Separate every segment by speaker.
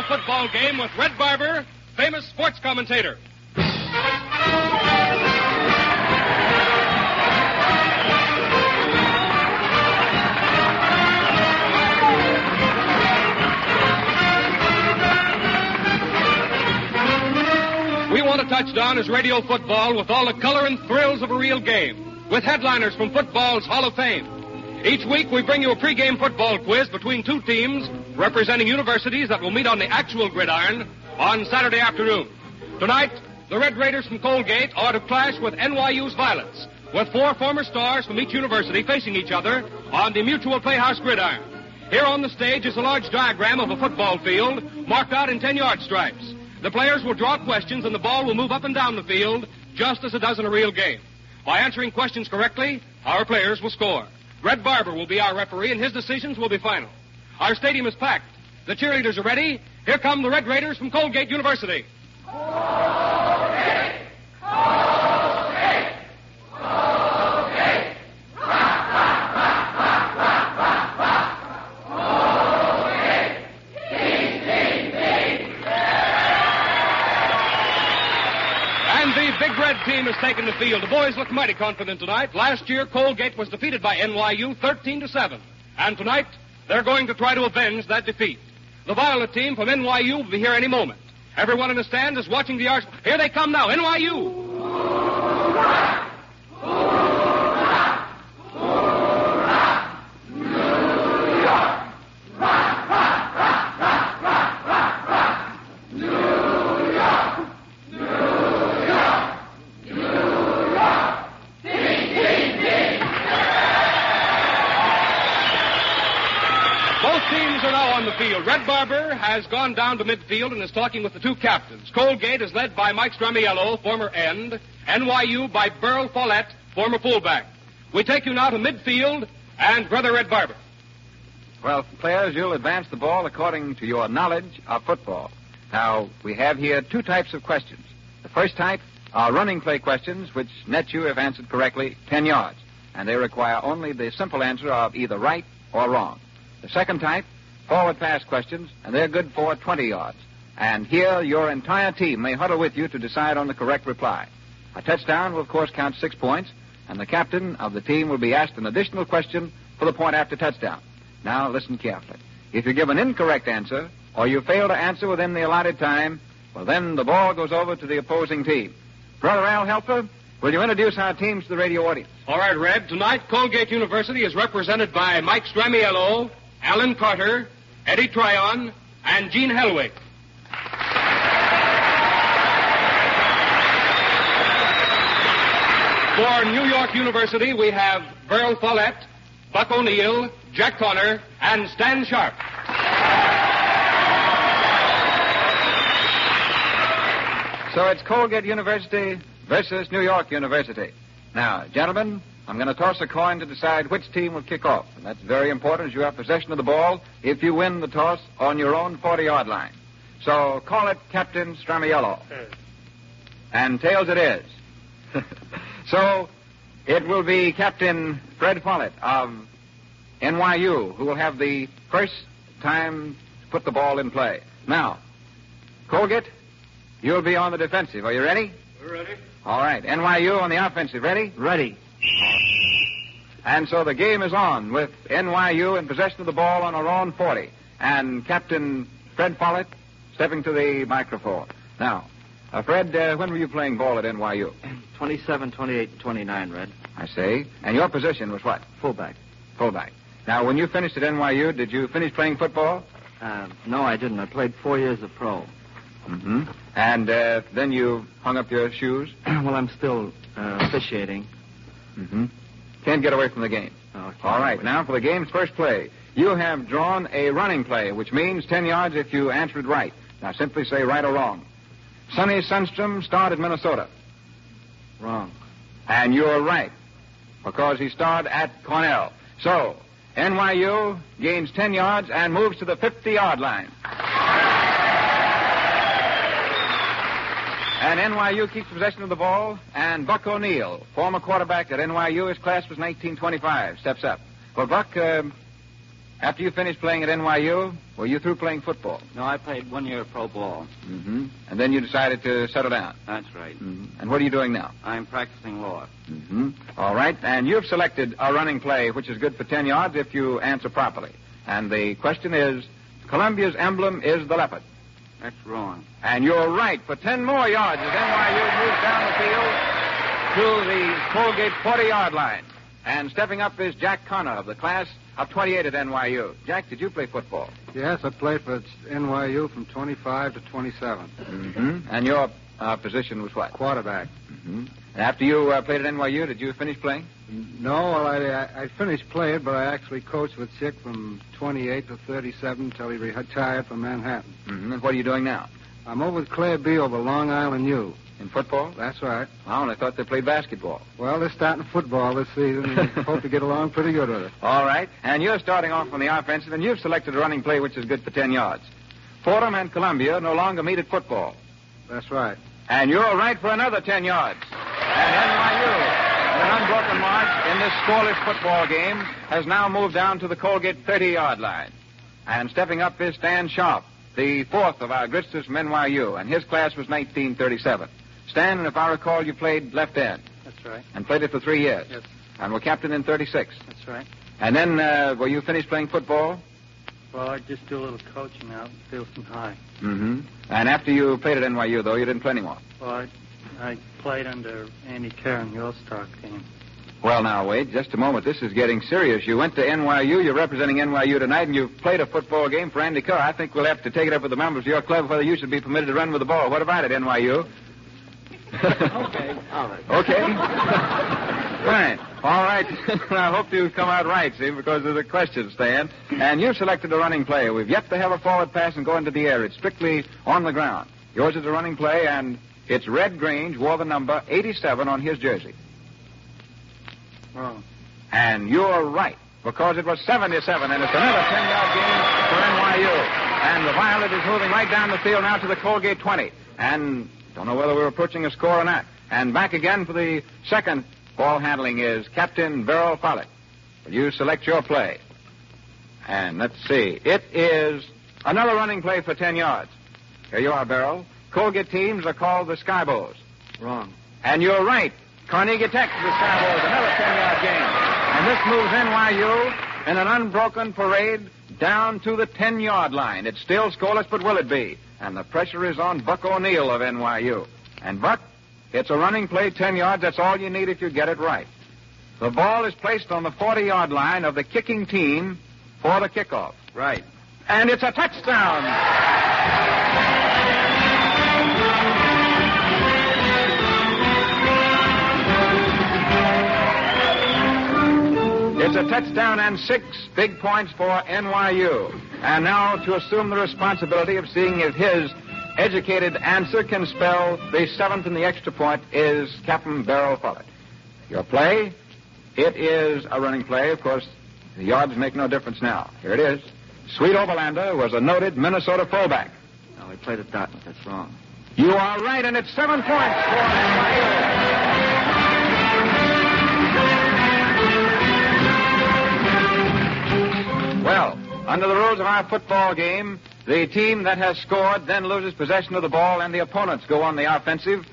Speaker 1: radio football game with Red Barber, famous sports commentator. We want to touch down as radio football with all the color and thrills of a real game, with headliners from football's Hall of Fame. Each week we bring you a pregame football quiz between two teams representing universities that will meet on the actual gridiron on Saturday afternoon. Tonight, the Red Raiders from Colgate are to clash with NYU's Violets, with four former stars from each university facing each other on the Mutual Playhouse gridiron. Here on the stage is a large diagram of a football field marked out in 10-yard stripes. The players will draw questions and the ball will move up and down the field just as it does in a real game. By answering questions correctly, our players will score. Red Barber will be our referee and his decisions will be final. Our stadium is packed. The cheerleaders are ready. Here come the Red Raiders from Colgate University.
Speaker 2: Colgate! Colgate! Colgate! Colgate! Ding, ding, ding!
Speaker 1: And the Big Red team has taken the field. The boys look mighty confident tonight. Last year, Colgate was defeated by NYU 13-7. And tonight, they're going to try to avenge that defeat. The Violet team from NYU will be here any moment. Everyone in the stands is watching the arch. Here they come now, NYU!
Speaker 2: Hoorah! Hoorah! Hoorah! New York! Rah, rah, rah, rah, rah, rah, rah! New York! New York! New York! Ding, ding, ding!
Speaker 1: Both teams are now on the field. Red Barber has gone down to midfield and is talking with the two captains. Colgate is led by Mike Stramiello, former end. NYU by Burl Follett, former fullback. We take you now to midfield and Brother Red Barber.
Speaker 3: Well, players, you'll advance the ball according to your knowledge of football. Now, we have here two types of questions. The first type are running play questions, which net you, if answered correctly, 10 yards. And they require only the simple answer of either right or wrong. The second type, forward pass questions, and they're good for 20 yards. And here, your entire team may huddle with you to decide on the correct reply. A touchdown will, of course, count 6 points, and the captain of the team will be asked an additional question for the point after touchdown. Now, listen carefully. If you give an incorrect answer, or you fail to answer within the allotted time, well, then the ball goes over to the opposing team. Brother Al Helper, will you introduce our teams to the radio audience?
Speaker 1: All right, Red. Tonight, Colgate University is represented by Mike Stramiello, Alan Carter, Eddie Tryon, and Gene Helwig. For New York University, we have Burl Follett, Buck O'Neill, Jack Connor, and Stan Sharp.
Speaker 3: So it's Colgate University versus New York University. Now, gentlemen, I'm going to toss a coin to decide which team will kick off. And that's very important as you have possession of the ball if you win the toss on your own 40-yard line. So call it Captain Stramiello. And tails it is. So it will be Captain Fred Follett of NYU who will have the first time to put the ball in play. Now, Colgate, you'll be on the defensive. Are you ready?
Speaker 1: We're ready.
Speaker 3: All right. NYU on the offensive. Ready?
Speaker 4: Ready.
Speaker 3: And so the game is on with NYU in possession of the ball on our own 40. And Captain Fred Follett stepping to the microphone. Now, Fred, when were you playing ball at NYU?
Speaker 4: 27, 28, 29, Red.
Speaker 3: I see. And your position was what?
Speaker 4: Fullback.
Speaker 3: Fullback. Now, when you finished at NYU, did you finish playing football?
Speaker 4: No, I didn't. I played 4 years of pro.
Speaker 3: Mm-hmm. And then you hung up your shoes?
Speaker 4: Well, I'm still officiating.
Speaker 3: Mm-hmm. Can't get away from the game.
Speaker 4: Okay.
Speaker 3: All right, now for the game's first play. You have drawn a running play, which means 10 yards if you answer it right. Now, simply say right or wrong. Sonny Sundstrom starred at Minnesota.
Speaker 4: Wrong.
Speaker 3: And you're right, because he starred at Cornell. So, NYU gains 10 yards and moves to the 50-yard line. And NYU keeps possession of the ball, and Buck O'Neill, former quarterback at NYU, his class was 1925, steps up. Well, Buck, After you finished playing at NYU, were you through playing football?
Speaker 4: No, I played 1 year of pro ball.
Speaker 3: Mm-hmm. And then you decided to settle down?
Speaker 4: That's right.
Speaker 3: Mm-hmm. And what are you doing now?
Speaker 4: I'm practicing law.
Speaker 3: Mm-hmm. All right. And you've selected a running play which is good for 10 yards if you answer properly. And the question is, Columbia's emblem is the leopard.
Speaker 4: That's wrong.
Speaker 3: And you're right. For 10 more yards as NYU moves down the field to the Colgate 40-yard line. And stepping up is Jack Connor of the class of 28 at NYU. Jack, did you play football?
Speaker 5: Yes, I played for NYU from 25 to 27.
Speaker 3: Mm-hmm. And your position was what?
Speaker 5: Quarterback.
Speaker 3: Mm-hmm. And after you played at NYU, did you finish playing?
Speaker 5: No, well, I finished playing, but I actually coached with Chick from 28 to 37 until he retired from Manhattan.
Speaker 3: Mm-hmm. And what are you doing now?
Speaker 5: I'm over with Claire B. over Long Island U.
Speaker 3: In football?
Speaker 5: That's right.
Speaker 3: Oh, and I thought they played basketball.
Speaker 5: Well, they're starting football this season, and we hope to get along pretty good with it.
Speaker 3: All right. And you're starting off on the offensive, and you've selected a running play which is good for 10 yards. Fordham and Columbia no longer meet at football.
Speaker 5: That's right.
Speaker 3: And you're right for another 10 yards. And NYU, in an unbroken march in this scoreless football game, has now moved down to the Colgate 30-yard line. And stepping up is Stan Sharp, the fourth of our gritsters from NYU, and his class was 1937. Stan, and if I recall, you played left end.
Speaker 5: That's right.
Speaker 3: And played it for 3 years.
Speaker 5: Yes.
Speaker 3: And were captain in 36.
Speaker 5: That's right.
Speaker 3: And then, were you finished playing football?
Speaker 5: Well, I just do a little coaching out at Fieldston High.
Speaker 3: Mm-hmm. And after you played at NYU, though, you didn't play anymore?
Speaker 5: Well, I played under Andy Kerr in the All-Star team.
Speaker 3: Well, now, wait, just a moment. This is getting serious. You went to NYU. You're representing NYU tonight, and you've played a football game for Andy Kerr. I think we'll have to take it up with the members of your club whether you should be permitted to run with the ball. What about it, NYU?
Speaker 4: Okay. All right.
Speaker 3: Okay. Fine. All right. I hope you come out right, see, because of the question, Stan. And you've selected a running play. We've yet to have a forward pass and go into the air. It's strictly on the ground. Yours is a running play, and it's Red Grange wore the number 87 on his jersey.
Speaker 5: Oh.
Speaker 3: And you're right, because it was 77, and it's another 10-yard game for NYU. And the Violet is moving right down the field now to the Colgate 20. And don't know whether we're approaching a score or not. And back again for the second ball handling is Captain Beryl Follett. Will you select your play? And let's see. It is another running play for 10 yards. Here you are, Beryl. Colgate teams are called the Sky Bulls.
Speaker 5: Wrong.
Speaker 3: And you're right. Carnegie Tech is the Sky Bulls, another 10-yard game. And this moves NYU in an unbroken parade down to the 10-yard line. It's still scoreless, but will it be? And the pressure is on Buck O'Neill of NYU. And Buck, it's a running play, 10 yards. That's all you need if you get it right. The ball is placed on the 40-yard line of the kicking team for the kickoff.
Speaker 4: Right.
Speaker 3: And it's a touchdown. It's a touchdown and 6 big points for NYU. And now to assume the responsibility of seeing if his educated answer can spell the 7th and the extra point is Captain Beryl Follett. Your play, it is a running play. Of course, the yards make no difference now. Here it is. Sweet Oberlander was a noted Minnesota fullback.
Speaker 4: No, we played at Dartmouth. That's wrong.
Speaker 3: You are right, and it's 7 points for NYU. Well, under the rules of our football game, the team that has scored then loses possession of the ball, and the opponents go on the offensive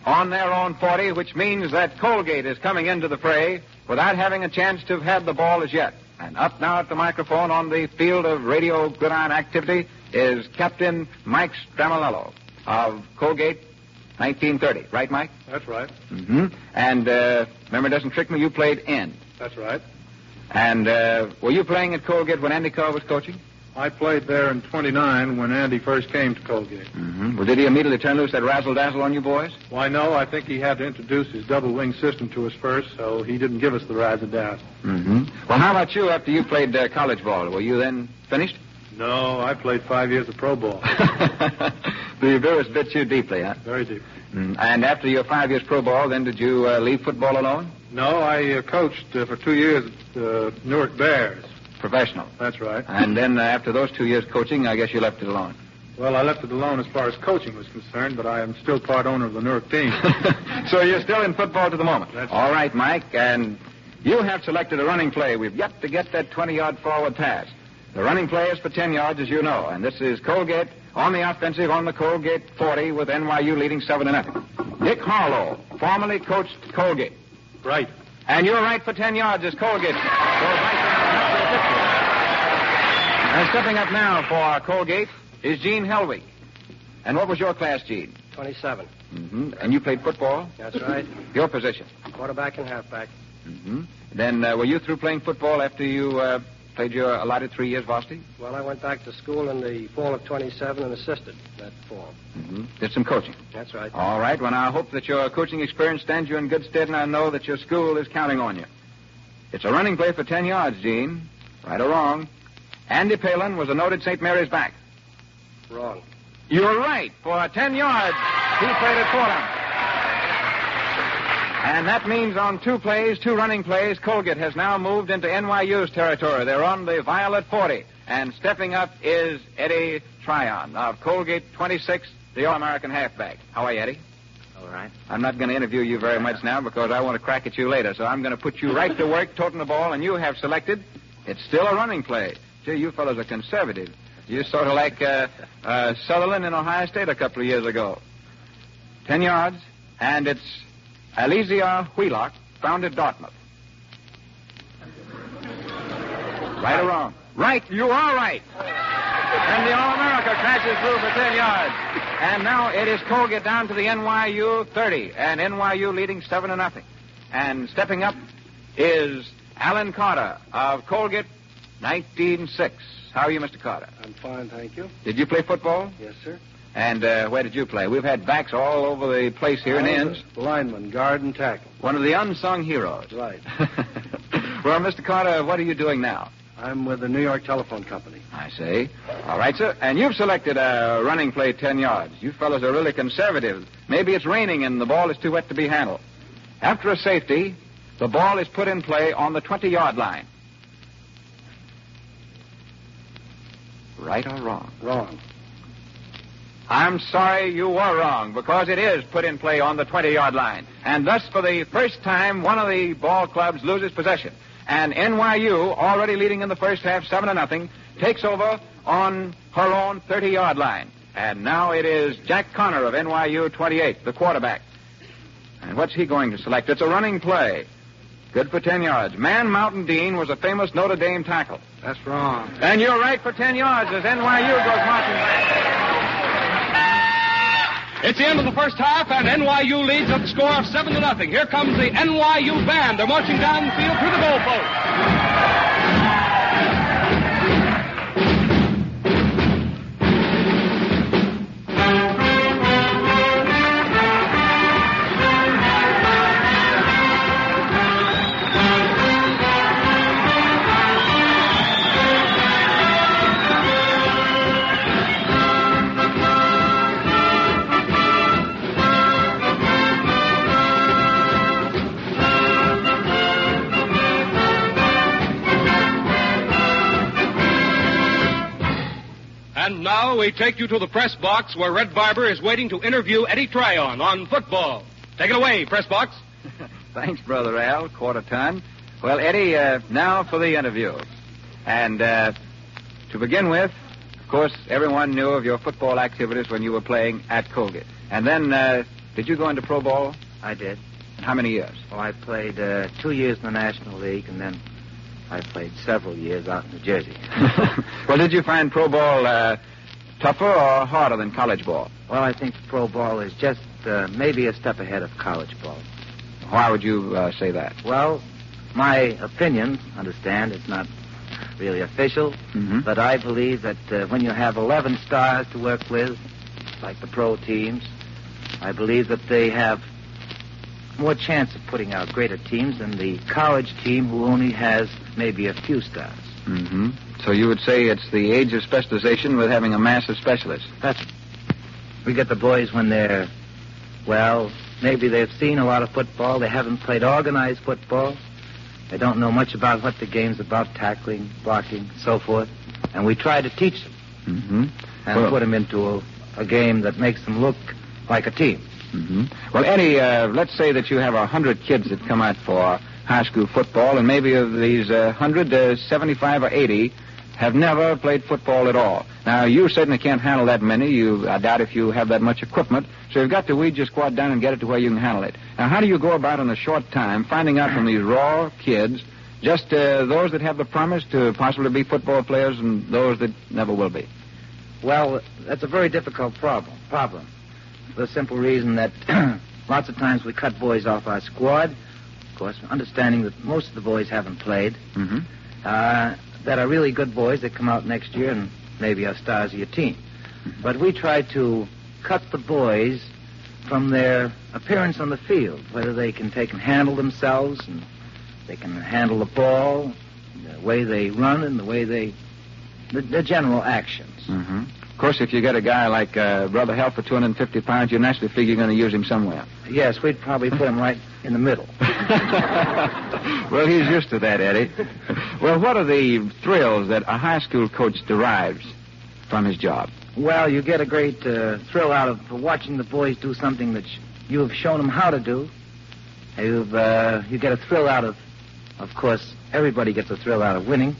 Speaker 3: on their own 40, which means that Colgate is coming into the fray without having a chance to have had the ball as yet. And up now at the microphone on the field of radio gridiron activity is Captain Mike Stramolello of Colgate 1930. Right, Mike?
Speaker 5: That's right.
Speaker 3: Mm-hmm. And memory doesn't trick me, you played end.
Speaker 5: That's right.
Speaker 3: And were you playing at Colgate when Andy Carr was coaching?
Speaker 5: I played there in 29 when Andy first came to Colgate.
Speaker 3: Mm-hmm. Well, did he immediately turn loose that razzle-dazzle on you boys?
Speaker 5: Why, no, I think he had to introduce his double-wing system to us first, so he didn't give us the razzle-dazzle.
Speaker 3: Mm-hmm. Well, how about you after you played college ball? Were you then finished?
Speaker 5: No, I played 5 years of pro ball.
Speaker 3: The virus bit you deeply, huh?
Speaker 5: Very deep.
Speaker 3: Mm. And after your 5 years pro ball, then did you leave football alone?
Speaker 5: No, I coached for 2 years at the Newark Bears.
Speaker 3: Professional.
Speaker 5: That's right.
Speaker 3: And then after those 2 years coaching, I guess you left it alone.
Speaker 5: Well, I left it alone as far as coaching was concerned, but I am still part owner of the Newark team.
Speaker 3: So you're still in football to the moment.
Speaker 5: That's
Speaker 3: all right, Mike. And you have selected a running play. We've yet to get that 20-yard forward pass. The running play is for 10 yards, as you know, and this is Colgate on the offensive on the Colgate 40 with NYU leading 7-0. Dick Harlow formerly coached Colgate.
Speaker 1: Right.
Speaker 3: And you're right for 10 yards as Colgate goes right down to the 50. And stepping up now for Colgate is Gene Helwig. And what was your class, Gene?
Speaker 6: 27.
Speaker 3: Mm-hmm. And you played football?
Speaker 6: That's right.
Speaker 3: Your position?
Speaker 6: Quarterback and halfback.
Speaker 3: Mm-hmm. Then were you through playing football after you played your allotted 3 years varsity?
Speaker 6: Well, I went back to school in the fall of 27 and assisted that fall.
Speaker 3: Mm-hmm. Did some coaching?
Speaker 6: That's right.
Speaker 3: All right. Well, I hope that your coaching experience stands you in good stead, and I know that your school is counting on you. It's a running play for 10 yards, Gene. Right or wrong? Andy Palin was a noted St. Mary's back.
Speaker 6: Wrong.
Speaker 3: You're right. For 10 yards, he played at Fordham. And that means on 2 plays, 2 running plays, Colgate has now moved into NYU's territory. They're on the Violet 40. And stepping up is Eddie Tryon of Colgate 26, the All-American halfback. How are you, Eddie?
Speaker 4: All right.
Speaker 3: I'm not going to interview you very much now because I want to crack at you later. So I'm going to put you right to work toting the ball, and you have selected. It's still a running play. Gee, you fellows are conservative. You're sort of like Sutherland in Ohio State a couple of years ago. 10 yards, and it's Alizia Wheelock, found at Dartmouth. Right or wrong? Right, you are right. And the All-America crashes through for 10 yards. And now it is Colgate down to the NYU 30, and NYU leading 7-0. And stepping up is Alan Carter of Colgate 1906. How are you, Mr. Carter?
Speaker 5: I'm fine, thank you.
Speaker 3: Did you play football?
Speaker 5: Yes, sir.
Speaker 3: And where did you play? We've had backs all over the place here in ends.
Speaker 5: Lineman, guard, and tackle.
Speaker 3: One of the unsung heroes.
Speaker 5: Right.
Speaker 3: Well, Mr. Carter, what are you doing now?
Speaker 5: I'm with the New York Telephone Company.
Speaker 3: I see. All right, sir. And you've selected a running play 10 yards. You fellows are really conservative. Maybe it's raining and the ball is too wet to be handled. After a safety, the ball is put in play on the 20-yard line. Right or wrong?
Speaker 5: Wrong.
Speaker 3: I'm sorry you were wrong, because it is put in play on the 20-yard line. And thus, for the first time, one of the ball clubs loses possession. And NYU, already leading in the first half 7-0, takes over on her own 30-yard line. And now it is Jack Connor of NYU 28, the quarterback. And what's he going to select? It's a running play. Good for 10 yards. Man Mountain Dean was a famous Notre Dame tackle.
Speaker 5: That's wrong.
Speaker 3: And you're right for 10 yards as NYU goes marching back.
Speaker 1: It's the end of the first half, and NYU leads at the score of 7-0. Here comes the NYU band. They're marching down the field to the goalpost. And now we take you to the press box where Red Barber is waiting to interview Eddie Tryon on football. Take it away, press box.
Speaker 3: Thanks, Brother Al, quarter ton. Well, Eddie, now for the interview. And to begin with, of course, everyone knew of your football activities when you were playing at Colgate. And then, did you go into pro ball?
Speaker 4: I did.
Speaker 3: And how many years?
Speaker 4: Well, I played 2 years in the National League, and then I played several years out in New Jersey.
Speaker 3: Well, did you find pro ball tougher or harder than college ball?
Speaker 4: Well, I think pro ball is just maybe a step ahead of college ball.
Speaker 3: Why would you say that?
Speaker 4: Well, my opinion, understand, it's not really official, but I believe that when you have 11 stars to work with, like the pro teams, I believe that they have more chance of putting out greater teams than the college team who only has maybe a few stars.
Speaker 3: Mm-hmm. So you would say it's the age of specialization with having a mass of specialists.
Speaker 4: We get the boys when they're, well, maybe they've seen a lot of football. They haven't played organized football. They don't know much about what the game's about, tackling, blocking, so forth. And we try to teach them and put them into a game that makes them look like a team.
Speaker 3: Mm-hmm. Well, Eddie, let's say that you have 100 kids that come out for high school football, and maybe of these 100, 75 or 80 have never played football at all. Now, you certainly can't handle that many. I doubt if you have that much equipment. So you've got to weed your squad down and get it to where you can handle it. Now, how do you go about in a short time finding out from these raw kids just those that have the promise to possibly be football players and those that never will be?
Speaker 4: Well, that's a very difficult problem. For the simple reason that lots of times we cut boys off our squad, of course, understanding that most of the boys haven't played, that are really good boys that come out next year and maybe are stars of your team. But we try to cut the boys from their appearance on the field, whether they can take and handle themselves, and they can handle the ball, the way they run, and the way the general actions.
Speaker 3: Of course, if you get a guy like Brother Hell for 250 pounds, you naturally figure you're going to use him somewhere.
Speaker 4: Yes, we'd probably put him right in the middle.
Speaker 3: Well, he's used to that, Eddie. Well, what are the thrills that a high school coach derives from his job?
Speaker 4: Well, you get a great thrill out of watching the boys do something that you have shown them how to do. You get a thrill out of course, everybody gets a thrill out of winning.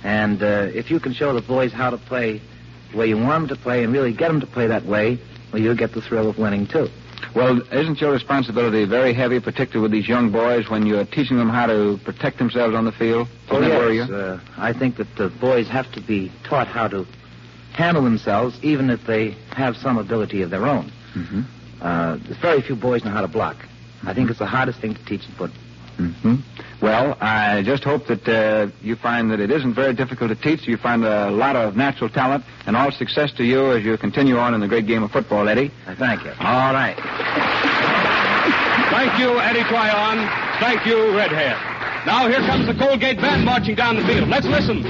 Speaker 4: And if you can show the boys how to play the way you want them to play and really get them to play that way, well, you'll get the thrill of winning, too.
Speaker 3: Well, isn't your responsibility very heavy, particularly with these young boys, when you're teaching them how to protect themselves on the field?
Speaker 4: Yes. I think that the boys have to be taught how to handle themselves, even if they have some ability of their own. Very few boys know how to block. I think it's the hardest thing to teach in football.
Speaker 3: Well, I just hope that you find that it isn't very difficult to teach. You find a lot of natural talent, and all success to you as you continue on in the great game of football, Eddie.
Speaker 4: Thank you.
Speaker 3: All right.
Speaker 1: Thank you, Eddie Tryon. Thank you, Redhead. Now here comes the Colgate band marching down the field. Let's listen.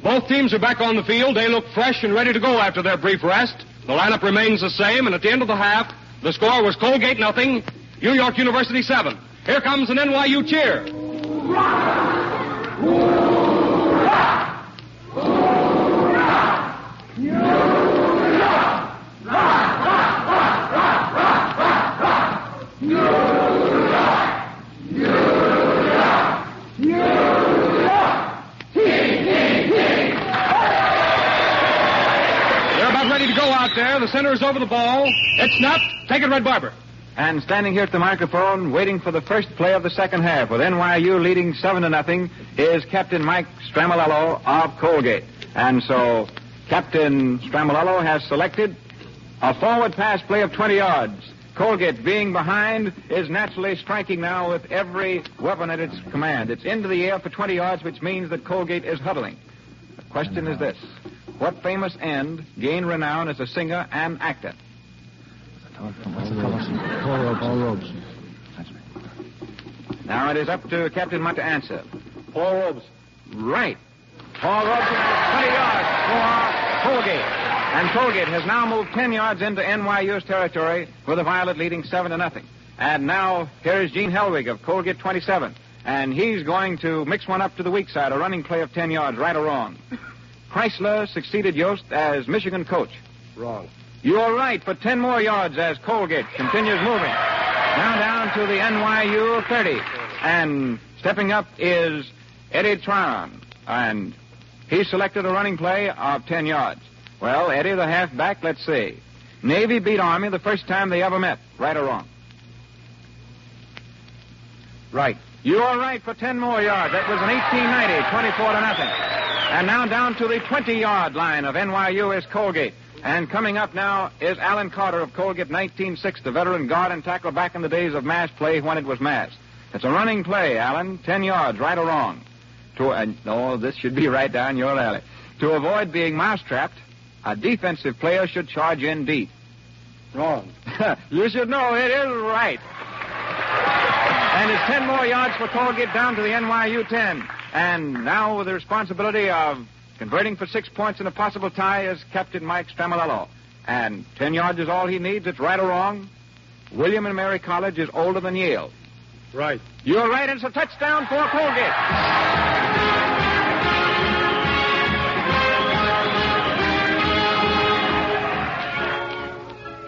Speaker 1: Both teams are back on the field. They look fresh and ready to go after their brief rest. The lineup remains the same, and at the end of the half, the score was Colgate 0, New York University 7. Here comes an NYU cheer.
Speaker 2: Hoorah! Hoorah! Hoorah! New York! Rah, rah, rah, rah, rah, rah, rah. New York! New York! New York! Ting, ting, ting!
Speaker 1: They're about ready to go out there. The center is over the ball. It's snapped. Take it, Red Barber.
Speaker 3: And standing here at the microphone, waiting for the first play of the second half, with NYU leading 7-0, is Captain Mike Stramolello of Colgate. And so, Captain Stramolello has selected a forward pass play of 20 yards. Colgate, being behind, is naturally striking now with every weapon at its command. It's into the air for 20 yards, which means that Colgate is huddling. The question is this: what famous end gained renown as a singer and actor?
Speaker 5: Paul Robeson.
Speaker 3: Now it is up to Captain Munt to answer. Paul Robeson. Right. Paul Robeson has 20 yards for Colgate. And Colgate has now moved 10 yards into NYU's territory with the Violet leading 7-0. And now here is Gene Helwig of Colgate 27. And he's going to mix one up to the weak side, a running play of 10 yards, right or wrong. Chrysler succeeded Yost as Michigan coach.
Speaker 6: Wrong.
Speaker 3: You're right for 10 more yards as Colgate continues moving. Now down to the NYU 30. And stepping up is Eddie Tryon. And he selected a running play of 10 yards. Well, Eddie, the halfback, let's see. Navy beat Army the first time they ever met. Right or wrong?
Speaker 4: Right.
Speaker 3: You're right for 10 more yards. That was an 1890, 24-0. And now down to the 20-yard line of NYU is Colgate. And coming up now is Alan Carter of Colgate 19-6, the veteran guard and tackler back in the days of mass play when it was mass. It's a running play, Alan, 10 yards, right or wrong? This should be right down your alley. To avoid being mousetrapped, a defensive player should charge in deep.
Speaker 6: Wrong.
Speaker 3: You should know it is right. And it's 10 more yards for Colgate down to the NYU 10. And now with the responsibility of converting for 6 points in a possible tie is Captain Mike Stramolello. And 10 yards is all he needs. It's right or wrong. William and Mary College is older than Yale.
Speaker 6: Right.
Speaker 3: You're right. It's a touchdown for Colgate.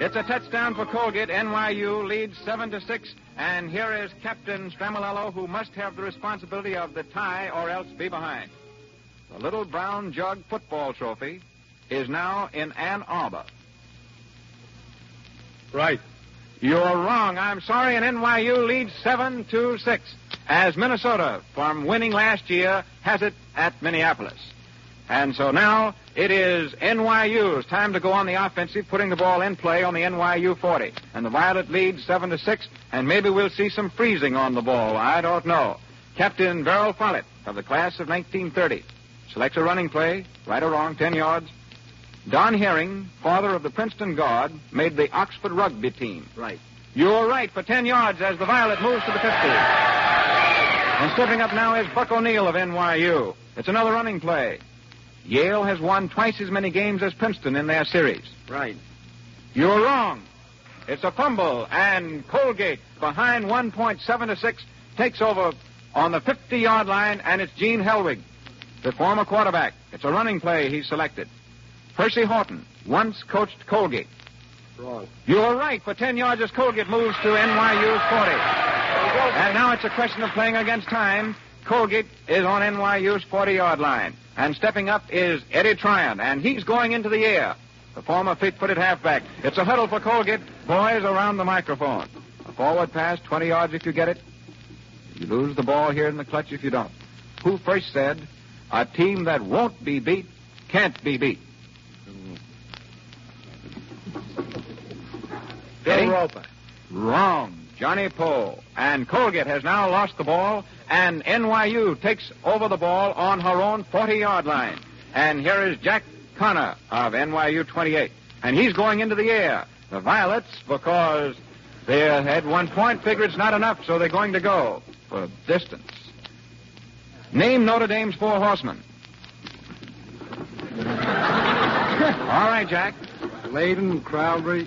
Speaker 3: It's a touchdown for Colgate. NYU leads 7-6. And here is Captain Stramolello, who must have the responsibility of the tie or else be behind. The little brown jug football trophy is now in Ann Arbor.
Speaker 6: Right.
Speaker 3: You're wrong. I'm sorry, and NYU leads 7-6 as Minnesota, from winning last year, has it at Minneapolis. And so now it is NYU's time to go on the offensive, putting the ball in play on the NYU 40. And the Violet leads 7-6, and maybe we'll see some freezing on the ball. I don't know. Captain Beryl Follett of the class of 1930 selects a running play, right or wrong, 10 yards. Don Herring, father of the Princeton Guard, made the Oxford rugby team.
Speaker 4: Right.
Speaker 3: You're right for 10 yards as the Violet moves to the 50. And stepping up now is Buck O'Neill of NYU. It's another running play. Yale has won twice as many games as Princeton in their series.
Speaker 4: Right.
Speaker 3: You're wrong. It's a fumble, and Colgate, behind 1 point, 7-6, takes over on the 50-yard line, and it's Gene Helwig, the former quarterback. It's a running play he's selected. Percy Horton once coached Colgate.
Speaker 6: Wrong.
Speaker 3: You're right. For 10 yards as Colgate moves to NYU's 40. And now it's a question of playing against time. Colgate is on NYU's 40-yard line. And stepping up is Eddie Tryon, and he's going into the air. The former fleet-footed halfback. It's a huddle for Colgate. Boys around the microphone. A forward pass, 20 yards if you get it. You lose the ball here in the clutch if you don't. Who first said, a team that won't be beat can't be beat?
Speaker 6: Bill Roper.
Speaker 3: Wrong. Johnny Poe. And Colgate has now lost the ball, and NYU takes over the ball on her own 40-yard line. And here is Jack Connor of NYU 28. And he's going into the air. The Violets, because they had 1 point, figure it's not enough, so they're going to go for distance. Name Notre Dame's 4 horsemen. All right, Jack.
Speaker 5: Layden, Crowley,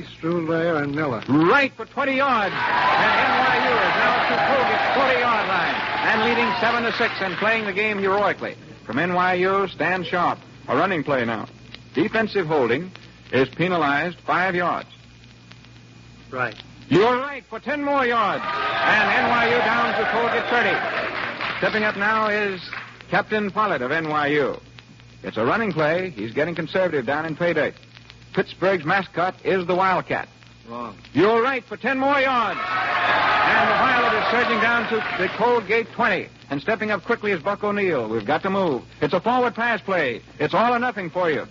Speaker 5: Strudler, and Miller.
Speaker 3: Right for 20 yards. And NYU is now to Colgate's 40-yard line and leading 7-6 and playing the game heroically. From NYU, Stan Sharp. A running play now. Defensive holding is penalized 5 yards.
Speaker 6: Right.
Speaker 3: You're right for 10 more yards. And NYU down to Colgate 30. Stepping up now is Captain Follett of NYU. It's a running play. He's getting conservative down in pay dirt. Pittsburgh's mascot is the Wildcat.
Speaker 4: Wrong.
Speaker 3: You're right for 10 more yards. And the Violet is surging down to the Colgate 20. And stepping up quickly is Buck O'Neill. We've got to move. It's a forward pass play. It's all or nothing for you.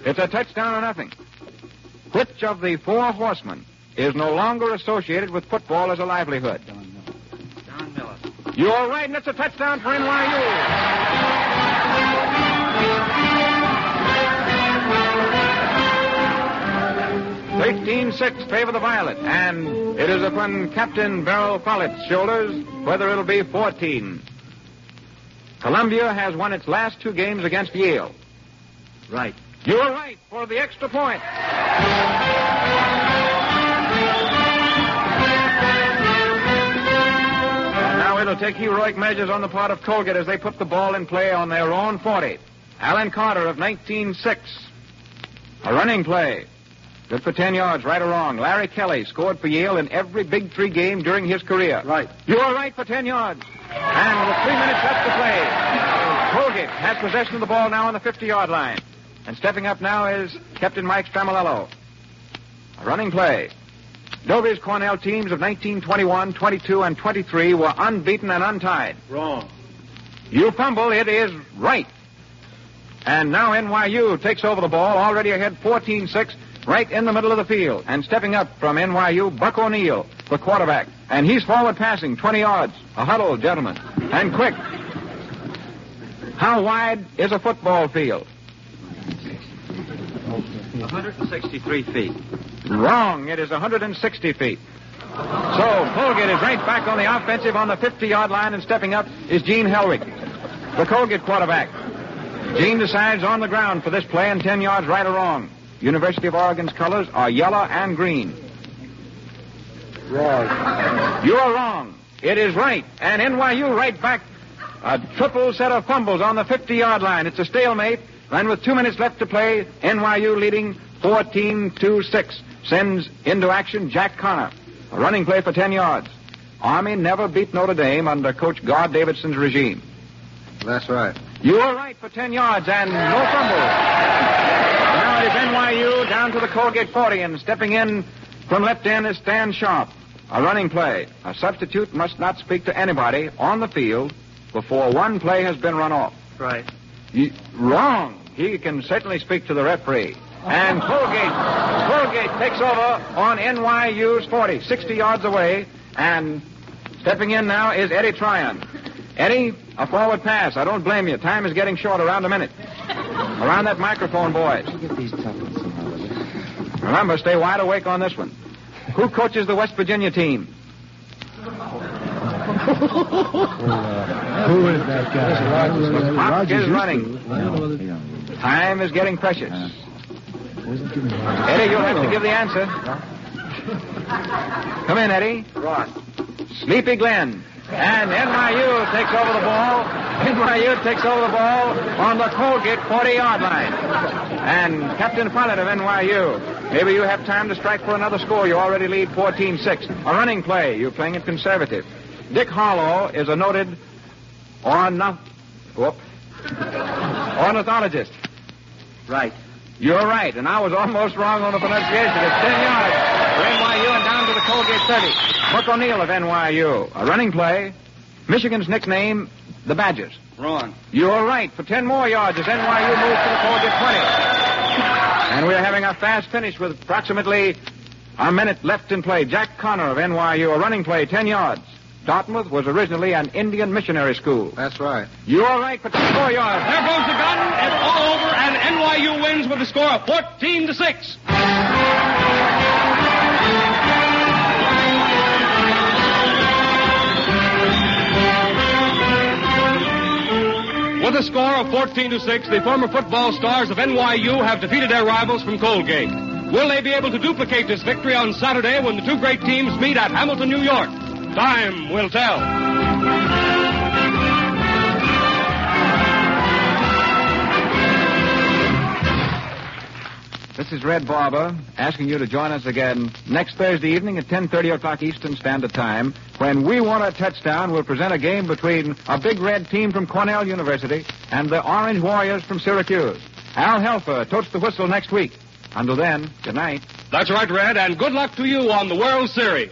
Speaker 3: It's a touchdown or nothing. Which of the 4 horsemen is no longer associated with football as a livelihood?
Speaker 4: Don Miller.
Speaker 3: You're right, and it's a touchdown for NYU. 13-6 favor the Violet, and it is upon Captain Beryl Follett's shoulders whether it'll be 14. Columbia has won its last 2 games against Yale.
Speaker 4: Right.
Speaker 3: You're right for the extra point. And now it'll take heroic measures on the part of Colgate as they put the ball in play on their own 40. Alan Carter of 19-6. A running play. Good for 10 yards, right or wrong. Larry Kelly scored for Yale in every Big 3 game during his career.
Speaker 6: Right.
Speaker 3: You're right for 10 yards. And with 3 minutes left to play, Colgate has possession of the ball now on the 50-yard line. And stepping up now is Captain Mike Stramolello. A running play. Doby's Cornell teams of 1921, 22, and 23 were unbeaten and untied.
Speaker 6: Wrong.
Speaker 3: You fumble, it is right. And now NYU takes over the ball, already ahead 14-6, right in the middle of the field. And stepping up from NYU, Buck O'Neill, the quarterback. And he's forward passing, 20 yards. A huddle, gentlemen. And quick. How wide is a football field?
Speaker 4: 163 feet.
Speaker 3: Wrong. It is 160 feet. So Colgate is right back on the offensive on the 50-yard line, and stepping up is Gene Helwig, the Colgate quarterback. Gene decides on the ground for this play, and 10 yards right or wrong. University of Oregon's colors are yellow and green.
Speaker 6: Wrong.
Speaker 3: You're wrong. It is right. And NYU right back. A triple set of fumbles on the 50-yard line. It's a stalemate. And with 2 minutes left to play, NYU leading 14-6. Sends into action Jack Connor. A running play for 10 yards. Army never beat Notre Dame under Coach Gar Davidson's regime.
Speaker 5: That's right.
Speaker 3: You are right for 10 yards and no fumbles. Now it is NYU down to the Colgate 40, and stepping in from left end is Stan Sharp. A running play. A substitute must not speak to anybody on the field before one play has been run off.
Speaker 6: Right.
Speaker 3: Wrong. He can certainly speak to the referee. And Colgate takes over on NYU's 40, 60 yards away. And stepping in now is Eddie Tryon. Eddie, a forward pass. I don't blame you. Time is getting short, around a minute. Around that microphone, boys. Remember, stay wide awake on this one. Who coaches the West Virginia team?
Speaker 2: Who is that guy?
Speaker 3: The clock is running. Time is getting precious. Eddie, you'll have to give the answer. Come in, Eddie.
Speaker 6: Ross.
Speaker 3: Sleepy Glenn. And NYU takes over the ball. NYU takes over the ball on the Colgate 40-yard line. And Captain Pilot of NYU, maybe you have time to strike for another score. You already lead 14-6. A running play. You're playing it conservative. Dick Harlow is a noted ornithologist.
Speaker 6: Right.
Speaker 3: You're right, and I was almost wrong on the pronunciation. It's 10 yards for NYU and down to the Colgate 30. Buck O'Neill of NYU. A running play. Michigan's nickname, the Badgers.
Speaker 6: Wrong.
Speaker 3: You're right, for 10 more yards as NYU moves to the Colgate 20. And we're having a fast finish with approximately a minute left in play. Jack Connor of NYU, a running play, 10 yards. Dartmouth was originally an Indian missionary school.
Speaker 5: That's right.
Speaker 3: You're right for 10 more yards.
Speaker 1: There goes the gun. It's all over, and NYU wins with a score of 14-6. With a score of 14-6, the former football stars of NYU have defeated their rivals from Colgate. Will they be able to duplicate this victory on Saturday when the two great teams meet at Hamilton, New York? Time will tell.
Speaker 3: This is Red Barber asking you to join us again next Thursday evening at 10:30 o'clock Eastern Standard Time, when We Want a Touchdown will present a game between a big red team from Cornell University and the Orange Warriors from Syracuse. Al Helfer totes the whistle next week. Until then, good night.
Speaker 1: That's right, Red, and good luck to you on the World Series.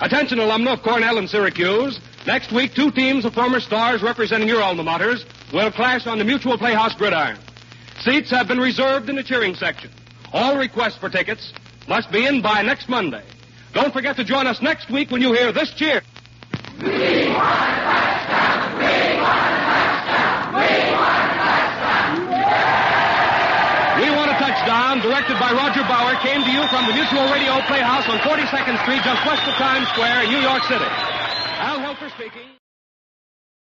Speaker 1: Attention, alumni of Cornell and Syracuse. Next week, two teams of former stars representing your alma maters will clash on the Mutual Playhouse gridiron. Seats have been reserved in the cheering section. All requests for tickets must be in by next Monday. Don't forget to join us next week when you hear this cheer.
Speaker 2: We want a touchdown! We want a touchdown! We want a touchdown!
Speaker 1: We Want a Touchdown, directed by Roger Bauer, came to you from the Mutual Radio Playhouse on 42nd Street, just west of Times Square in New York City. Al Helfer speaking.